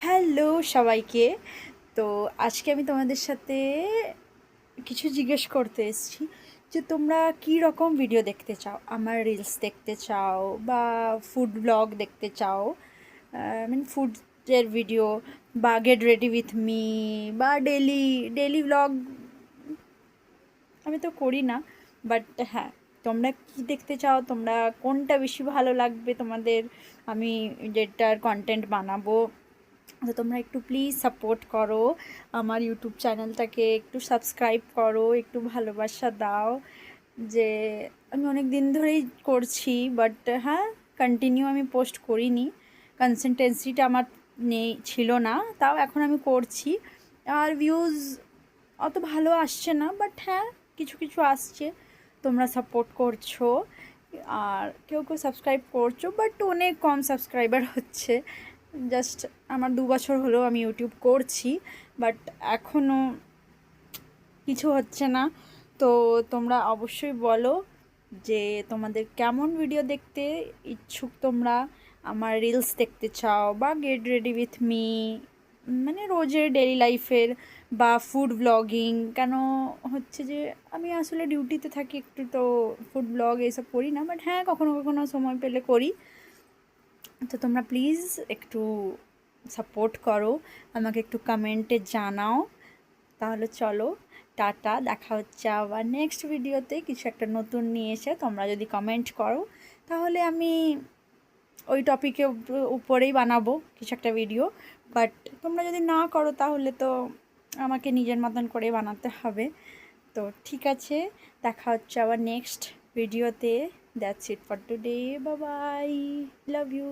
Hello সবাইকে। তো আজকে আমি তোমাদের সাথে কিছু জিজ্ঞেস করতে এসেছি যে তোমরা কী রকম ভিডিও দেখতে চাও। আমার রিলস দেখতে চাও বা ফুড ব্লগ দেখতে চাও, ফুডের ভিডিও, বা গেট রেডি উইথ মি, বা ডেলি ডেলি ব্লগ আমি তো করি না, বাট হ্যাঁ, তোমরা কি দেখতে চাও, তোমরা কোনটা বেশি ভালো লাগবে তোমাদের, আমি যেটার কন্টেন্ট বানাবো। তো তোমরা একটু প্লিজ সাপোর্ট করো, আমার ইউটিউব চ্যানেলটাকে একটু সাবস্ক্রাইব করো, একটু ভালোবাসা দাও। যে আমি অনেক দিন ধরেই করছি, বাট হ্যাঁ, কন্টিনিউ আমি পোস্ট করিনি, কনসিস্টেন্সিটা আমার ছিল না, তাও এখন আমি করছি। আর ভিউজ অত ভালো আসছে না, বাট হ্যাঁ, কিছু কিছু আসছে, তোমরা সাপোর্ট করছো। আর কেউ কেউ সাবস্ক্রাইব করছো, বাট অনেক কম সাবস্ক্রাইবার হচ্ছে। জাস্ট আমার 2 বছর হলো আমি ইউটিউব করছি, বাট এখনও কিছু হচ্ছে না। তো তোমরা অবশ্যই বলো যে তোমাদের কেমন ভিডিও দেখতে ইচ্ছুক, তোমরা আমার রিলস দেখতে চাও বা গেট রেডি উইথ মি, মানে রোজের ডেলি লাইফের, বা ফুড ব্লগিং। কেন হচ্ছে যে আমি আসলে ডিউটিতে থাকি একটু, তো ফুড ব্লগ এইসব করি না, বাট হ্যাঁ, কখনো কখনো সময় পেলে করি। তো তোমরা প্লিজ একটু সাপোর্ট করো, আমাকে একটু কমেন্টে জানাও। তাহলে চলো, টাটা, দেখা হচ্ছে আবার নেক্সট ভিডিওতে কিছু একটা নতুন নিয়ে এসে। তোমরা যদি কমেন্ট করো তাহলে আমি ওই টপিকে উপরেই বানাবো কিছু একটা ভিডিও, বাট তোমরা যদি না করো তাহলে তো আমাকে নিজের মতন করে বানাতে হবে। তো ঠিক আছে, দেখা হচ্ছে আবার নেক্সট ভিডিওতে। That's it for today, bye bye, love you.